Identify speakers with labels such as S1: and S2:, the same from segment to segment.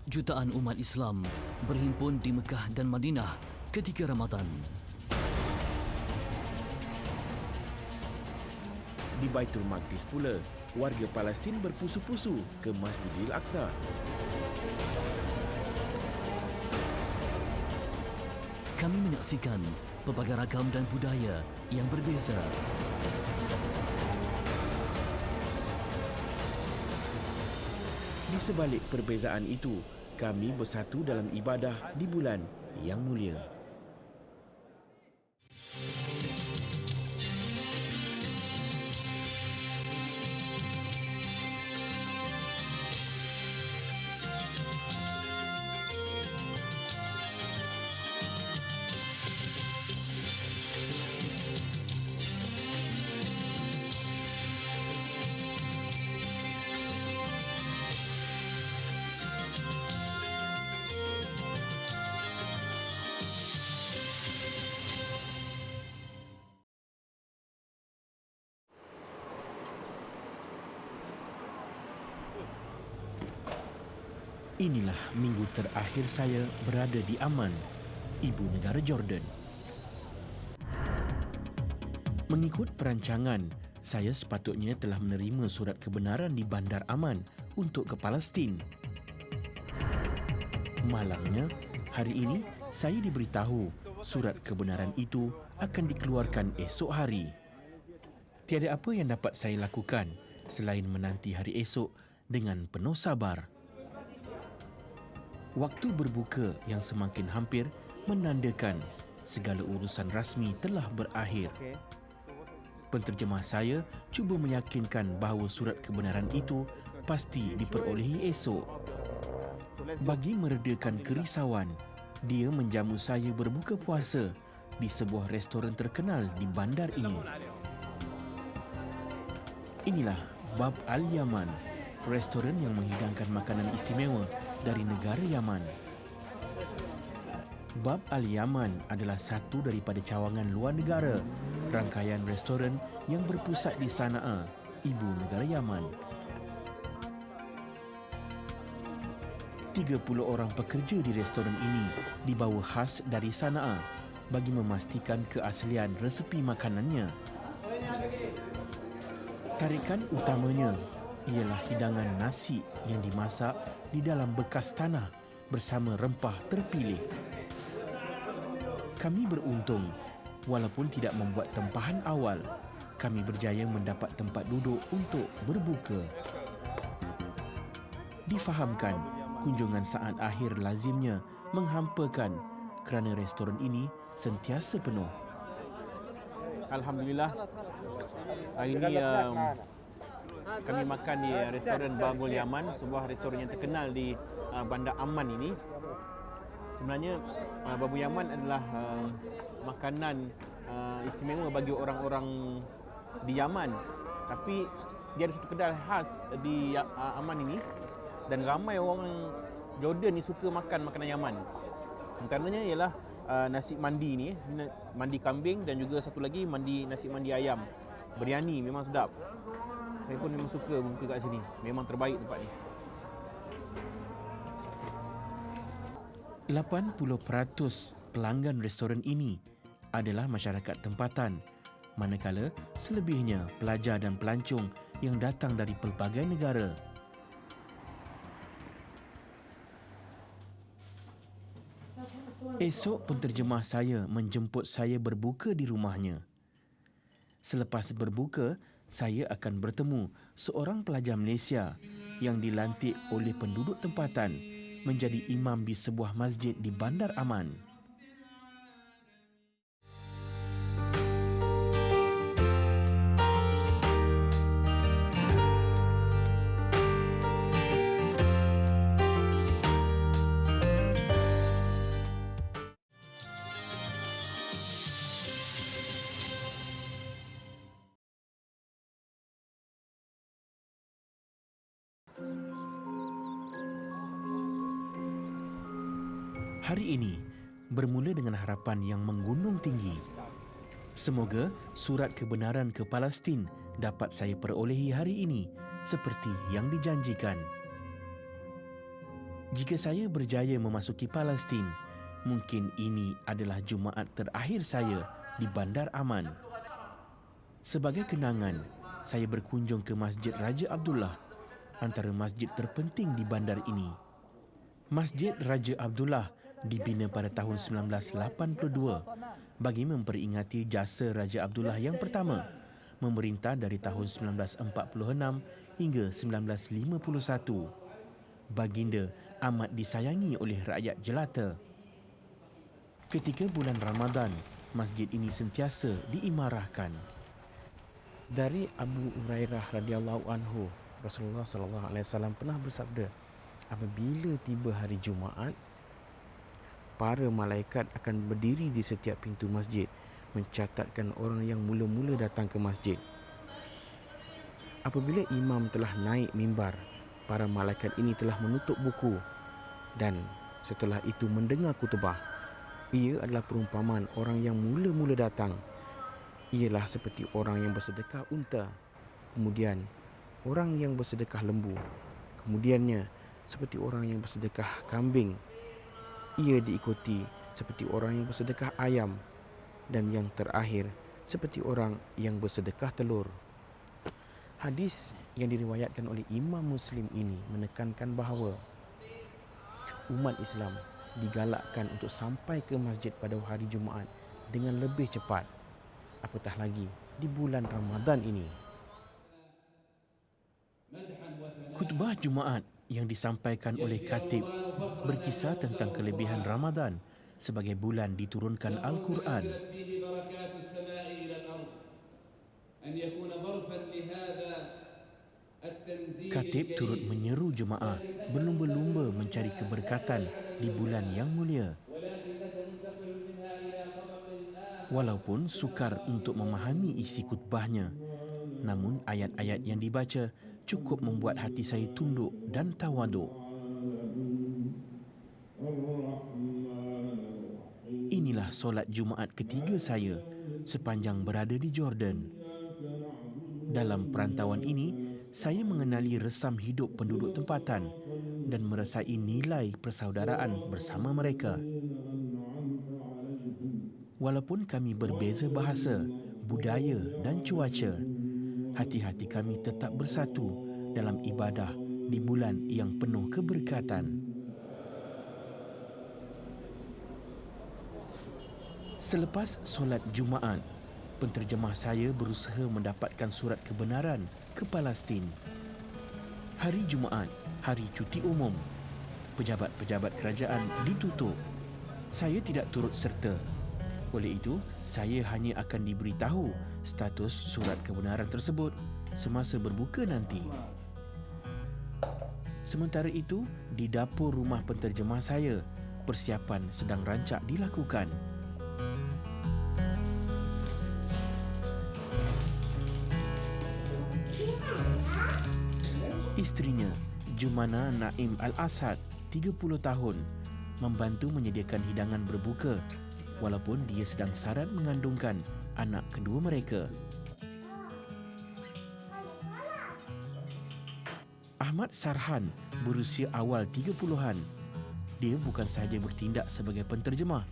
S1: Jutaan umat Islam berhimpun di Mekah dan Madinah ketika Ramadan.
S2: Di Baitul Maqdis pula, warga Palestin berpusu-pusu ke Masjidil Aqsa.
S1: Kami menyaksikan pelbagai ragam dan budaya yang berbeza.
S2: Di sebalik perbezaan itu, kami bersatu dalam ibadah di bulan yang mulia. Inilah minggu terakhir saya berada di Amman, ibu negara Jordan. Mengikut perancangan, saya sepatutnya telah menerima surat kebenaran di Bandar Amman untuk ke Palestin. Malangnya, hari ini saya diberitahu surat kebenaran itu akan dikeluarkan esok hari. Tiada apa yang dapat saya lakukan selain menanti hari esok dengan penuh sabar. Waktu berbuka yang semakin hampir menandakan segala urusan rasmi telah berakhir. Penterjemah saya cuba meyakinkan bahawa surat kebenaran itu pasti diperolehi esok. Bagi meredakan kerisauan, dia menjamu saya berbuka puasa di sebuah restoran terkenal di bandar ini. Inilah Bab Al-Yaman, restoran yang menghidangkan makanan istimewa dari negara Yaman. Bab Al-Yaman adalah satu daripada cawangan luar negara, rangkaian restoran yang berpusat di Sana'a, ibu negara Yaman. 30 orang pekerja di restoran ini dibawa khas dari Sana'a bagi memastikan keaslian resepi makanannya. Tarikan utamanya ialah hidangan nasi yang dimasak di dalam bekas tanah bersama rempah terpilih. Kami beruntung, walaupun tidak membuat tempahan awal, kami berjaya mendapat tempat duduk untuk berbuka. Difahamkan, kunjungan saat akhir lazimnya menghampakan kerana restoran ini sentiasa penuh.
S3: Alhamdulillah, hari ini kami makan di restoran Babul Yaman, sebuah restoran yang terkenal di Bandar Amman ini. Sebenarnya Babul Yaman adalah makanan istimewa bagi orang-orang di Yaman. Tapi dia ada satu kedai khas di Amman ini dan ramai orang Jordan ni suka makan makanan Yaman. Antaranya ialah nasi mandi ni, mandi kambing, dan juga satu lagi nasi mandi ayam. Biryani memang sedap. Saya pun memang suka buka kat sini. Memang terbaik tempat ni.
S2: 80% pelanggan restoran ini adalah masyarakat tempatan, manakala selebihnya pelajar dan pelancong yang datang dari pelbagai negara. Esok penterjemah saya menjemput saya berbuka di rumahnya. Selepas berbuka, saya akan bertemu seorang pelajar Malaysia yang dilantik oleh penduduk tempatan menjadi imam di sebuah masjid di Bandar Amman. Hari ini bermula dengan harapan yang menggunung tinggi. Semoga surat kebenaran ke Palestin dapat saya perolehi hari ini seperti yang dijanjikan. Jika saya berjaya memasuki Palestin, mungkin ini adalah Jumaat terakhir saya di Bandar Aman. Sebagai kenangan, saya berkunjung ke Masjid Raja Abdullah, antara masjid terpenting di bandar ini. Masjid Raja Abdullah dibina pada tahun 1982 bagi memperingati jasa Raja Abdullah yang pertama, memerintah dari tahun 1946 hingga 1951. Baginda amat disayangi oleh rakyat jelata. Ketika bulan Ramadan, masjid ini sentiasa diimarahkan. Dari Abu Hurairah radhiyallahu anhu, Rasulullah sallallahu alaihi wasallam pernah bersabda, apabila tiba hari Jumaat, para malaikat akan berdiri di setiap pintu masjid mencatatkan orang yang mula-mula datang ke masjid. Apabila imam telah naik mimbar, para malaikat ini telah menutup buku dan setelah itu mendengar khutbah. Ia adalah perumpamaan orang yang mula-mula datang. Ialah seperti orang yang bersedekah unta, kemudian orang yang bersedekah lembu, kemudiannya seperti orang yang bersedekah kambing. Ia diikuti seperti orang yang bersedekah ayam, dan yang terakhir seperti orang yang bersedekah telur. Hadis yang diriwayatkan oleh Imam Muslim ini menekankan bahawa umat Islam digalakkan untuk sampai ke masjid pada hari Jumaat dengan lebih cepat, apatah lagi di bulan Ramadan ini. Khutbah Jumaat yang disampaikan oleh khatib berkisah tentang kelebihan Ramadan sebagai bulan diturunkan Al-Quran. Khatib turut menyeru jemaah berlumba-lumba mencari keberkatan di bulan yang mulia. Walaupun sukar untuk memahami isi khutbahnya, namun ayat-ayat yang dibaca cukup membuat hati saya tunduk dan tawaduk. Inilah solat Jumaat ketiga saya sepanjang berada di Jordan. Dalam perantauan ini, saya mengenali resam hidup penduduk tempatan dan merasai nilai persaudaraan bersama mereka. Walaupun kami berbeza bahasa, budaya dan cuaca, hati-hati kami tetap bersatu dalam ibadah di bulan yang penuh keberkatan. Selepas solat Jumaat, penterjemah saya berusaha mendapatkan surat kebenaran ke Palestin. Hari Jumaat, hari cuti umum. Pejabat-pejabat kerajaan ditutup. Saya tidak turut serta. Oleh itu, saya hanya akan diberitahu status surat kebenaran tersebut semasa berbuka nanti. Sementara itu, di dapur rumah penterjemah saya, persiapan sedang rancak dilakukan. Isterinya, Jumana Naim Al-Asad, 30 tahun, membantu menyediakan hidangan berbuka walaupun dia sedang sarat mengandungkan anak kedua mereka. Ahmad Sarhan berusia awal 30-an. Dia bukan sahaja bertindak sebagai penterjemah,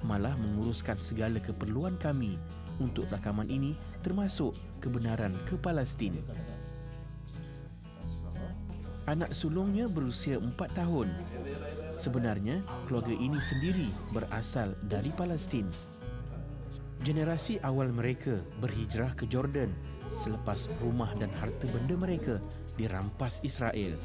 S2: malah menguruskan segala keperluan kami untuk rakaman ini, termasuk kebenaran ke Palestin. Anak sulungnya berusia 4 tahun. Sebenarnya, keluarga ini sendiri berasal dari Palestin. Generasi awal mereka berhijrah ke Jordan selepas rumah dan harta benda mereka dirampas Israel.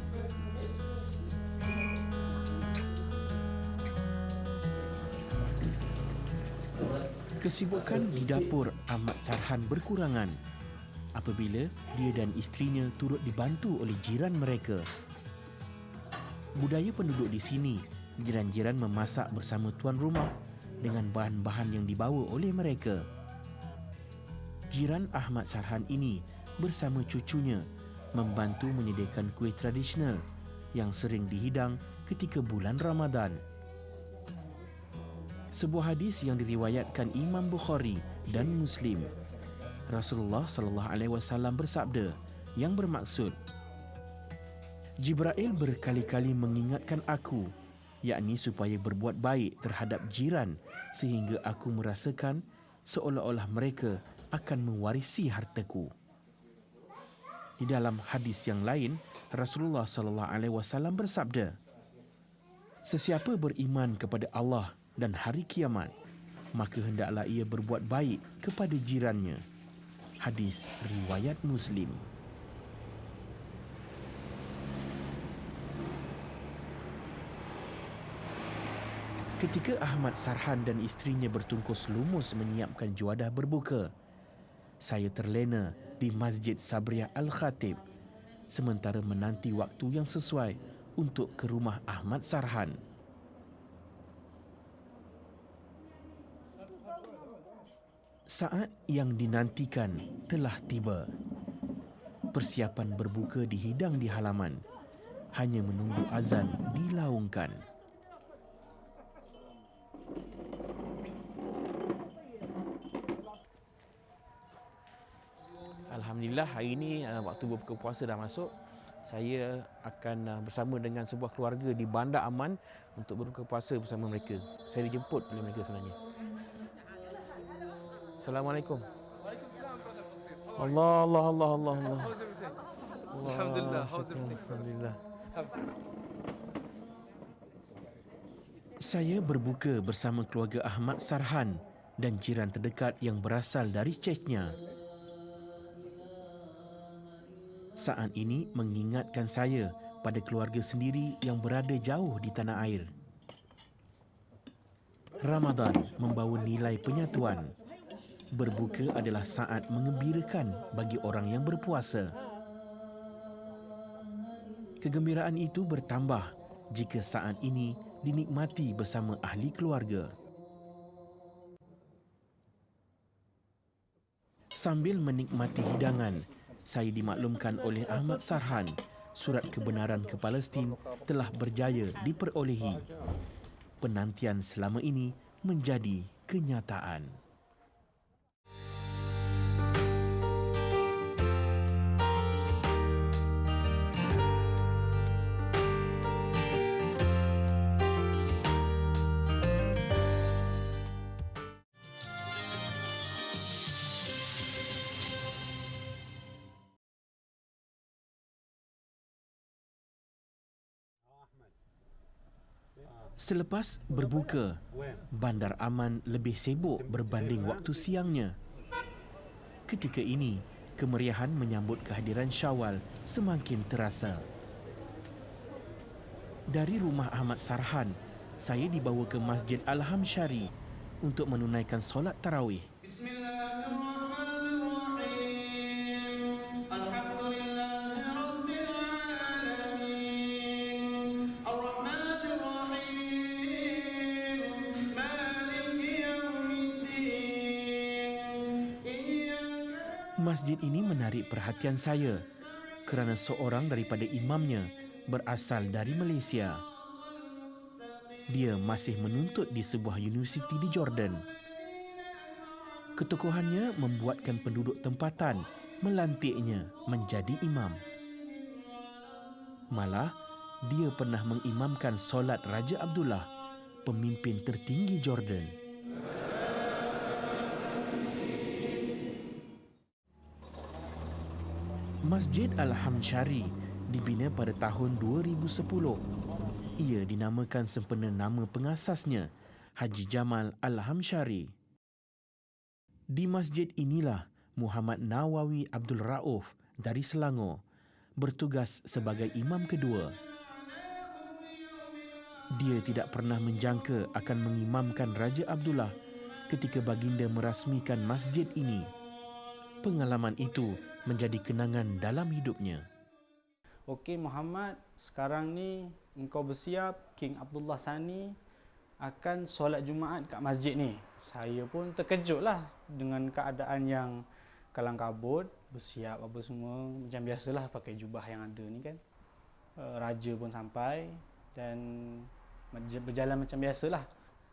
S2: Kesibukan di dapur Ahmad Sarhan berkurangan apabila dia dan isterinya turut dibantu oleh jiran mereka. Budaya penduduk di sini, jiran-jiran memasak bersama tuan rumah dengan bahan-bahan yang dibawa oleh mereka. Jiran Ahmad Sarhan ini bersama cucunya membantu menyediakan kuih tradisional yang sering dihidang ketika bulan Ramadan. Sebuah hadis yang diriwayatkan Imam Bukhari dan Muslim, Rasulullah sallallahu alaihi wasallam bersabda yang bermaksud, Jibril berkali-kali mengingatkan aku, yakni supaya berbuat baik terhadap jiran sehingga aku merasakan seolah-olah mereka akan mewarisi hartaku. Di dalam hadis yang lain, Rasulullah sallallahu alaihi wasallam bersabda, "Sesiapa beriman kepada Allah dan hari kiamat, maka hendaklah ia berbuat baik kepada jirannya." Hadis riwayat Muslim. Ketika Ahmad Sarhan dan isterinya bertungkus lumus menyiapkan juadah berbuka, saya terlena di Masjid Sabriah Al-Khatib sementara menanti waktu yang sesuai untuk ke rumah Ahmad Sarhan. Saat yang dinantikan telah tiba. Persiapan berbuka dihidang di halaman, hanya menunggu azan dilaungkan. Alhamdulillah, hari ini waktu berbuka puasa dah masuk. Saya akan bersama dengan sebuah keluarga di Bandar Aman untuk berbuka puasa bersama mereka. Saya dijemput oleh mereka sebenarnya. Assalamualaikum. Allah, Allah, Allah, Allah, Allah.
S4: Alhamdulillah.
S2: Alhamdulillah. Saya berbuka bersama keluarga Ahmad Sarhan dan jiran terdekat yang berasal dari Chechnya. Saat ini mengingatkan saya pada keluarga sendiri yang berada jauh di tanah air. Ramadan membawa nilai penyatuan. Berbuka adalah saat mengembirakan bagi orang yang berpuasa. Kegembiraan itu bertambah jika saat ini dinikmati bersama ahli keluarga. Sambil menikmati hidangan, saya dimaklumkan oleh Ahmad Sarhan, surat kebenaran ke Palestin telah berjaya diperolehi. Penantian selama ini menjadi kenyataan. Selepas berbuka, Bandar Aman lebih sibuk berbanding waktu siangnya. Ketika ini, kemeriahan menyambut kehadiran Syawal semakin terasa. Dari rumah Ahmad Sarhan, saya dibawa ke Masjid Al-Hamsyari untuk menunaikan solat tarawih. Masjid ini menarik perhatian saya kerana seorang daripada imamnya berasal dari Malaysia. Dia masih menuntut di sebuah universiti di Jordan. Ketokohannya membuatkan penduduk tempatan melantiknya menjadi imam. Malah, dia pernah mengimamkan solat Raja Abdullah, pemimpin tertinggi Jordan. Masjid Al-Hamsyari dibina pada tahun 2010. Ia dinamakan sempena nama pengasasnya, Haji Jamal Al-Hamsyari. Di masjid inilah Muhammad Nawawi Abdul Rauf dari Selangor bertugas sebagai imam kedua. Dia tidak pernah menjangka akan mengimamkan Raja Abdullah ketika baginda merasmikan masjid ini. Pengalaman itu menjadi kenangan dalam hidupnya.
S5: Okey Muhammad, sekarang ni engkau bersiap King Abdullah Sani akan solat Jumaat kat masjid ni. Saya pun terkejutlah dengan keadaan yang kalang kabut, bersiap apa semua macam biasalah pakai jubah yang ada ni kan. Raja pun sampai dan berjalan macam biasalah.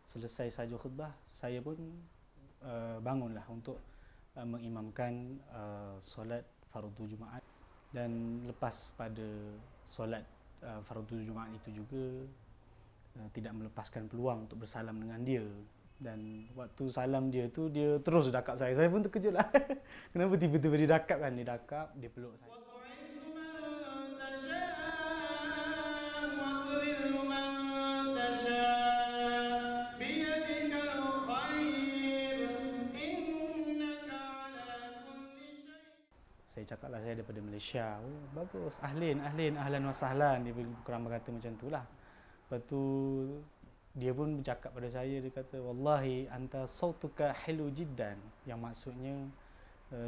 S5: Selesai saja khutbah, saya pun bangunlah untuk mengimamkan solat fardu Jumaat. Dan lepas pada solat fardu Jumaat itu juga tidak melepaskan peluang untuk bersalam dengan dia. Dan waktu salam dia tu, dia terus dakap saya. Saya pun terkejut lah. Kenapa tiba-tiba dia dakap kan? Dia dakap, dia peluk saya. Saya cakaplah saya daripada Malaysia. Oh, bagus. Ahlan wa sahlan. Dia kurang berkata macam tu lah. Lepas tu dia pun bercakap pada saya, dia kata, wallahi anta sautuka hilu jiddan. Yang maksudnya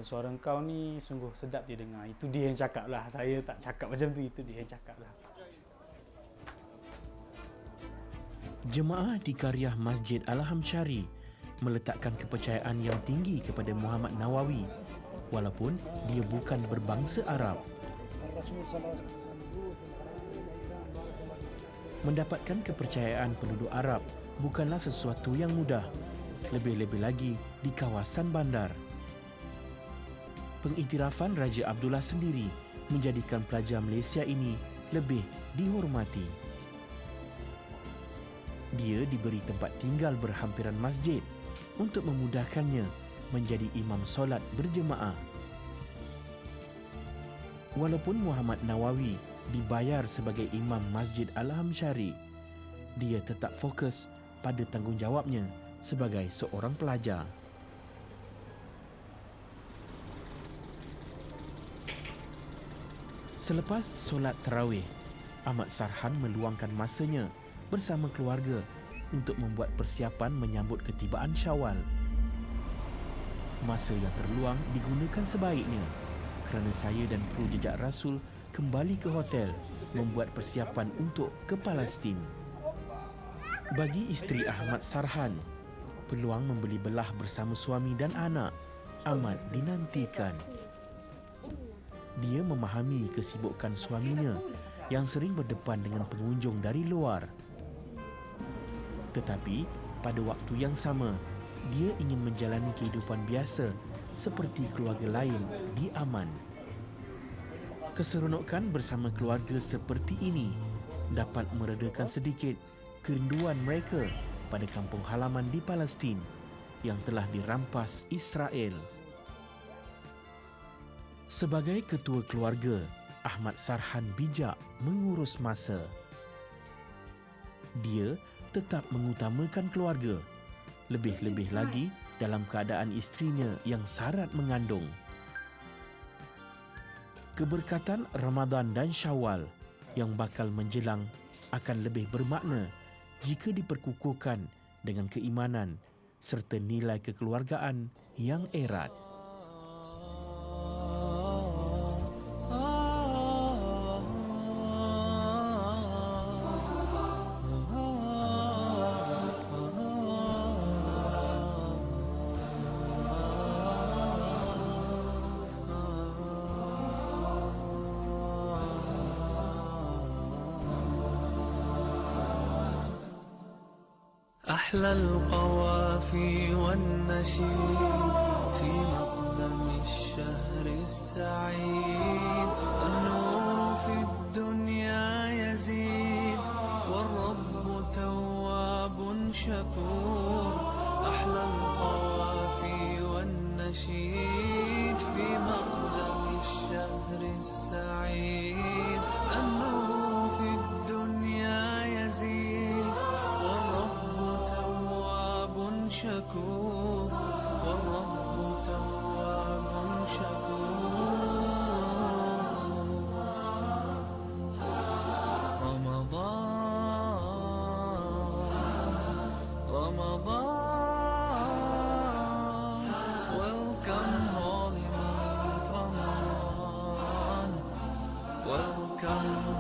S5: suara kau ni sungguh sedap dia dengar. Itu dia yang cakap lah. Saya tak cakap macam tu, itu dia yang cakap lah.
S2: Jemaah di Qaryah Masjid Al-Aham Syari meletakkan kepercayaan yang tinggi kepada Muhammad Nawawi walaupun dia bukan berbangsa Arab. Mendapatkan kepercayaan penduduk Arab bukanlah sesuatu yang mudah, lebih-lebih lagi di kawasan bandar. Pengiktirafan Raja Abdullah sendiri menjadikan pelajar Malaysia ini lebih dihormati. Dia diberi tempat tinggal berhampiran masjid untuk memudahkannya menjadi imam solat berjemaah. Walaupun Muhammad Nawawi dibayar sebagai imam Masjid Al-Aham Syari, dia tetap fokus pada tanggungjawabnya sebagai seorang pelajar. Selepas solat tarawih, Ahmad Sarhan meluangkan masanya bersama keluarga untuk membuat persiapan menyambut ketibaan Syawal. Masa yang terluang digunakan sebaiknya kerana saya dan kru Jejak Rasul kembali ke hotel membuat persiapan untuk ke Palestin. Bagi isteri Ahmad Sarhan, peluang membeli belah bersama suami dan anak amat dinantikan. Dia memahami kesibukan suaminya yang sering berdepan dengan pengunjung dari luar. Tetapi pada waktu yang sama, dia ingin menjalani kehidupan biasa seperti keluarga lain di Aman. Keseronokan bersama keluarga seperti ini dapat meredakan sedikit kerinduan mereka pada kampung halaman di Palestin yang telah dirampas Israel. Sebagai ketua keluarga, Ahmad Sarhan bijak mengurus masa. Dia tetap mengutamakan keluarga, lebih-lebih lagi dalam keadaan isterinya yang sarat mengandung. Keberkatan Ramadan dan Syawal yang bakal menjelang akan lebih bermakna jika diperkukuhkan dengan keimanan serta nilai kekeluargaan yang erat.
S4: أحلى القوافي والنشيد في مقدم الشهر السعيد النور في الدنيا يزيد والرب تواب شكور أحلى القوافي والنشيد في مقدم الشهر السعيد النور في الدنيا يزيد شكور والرب تواب شكور رمضان welcome holy month Ramadan welcome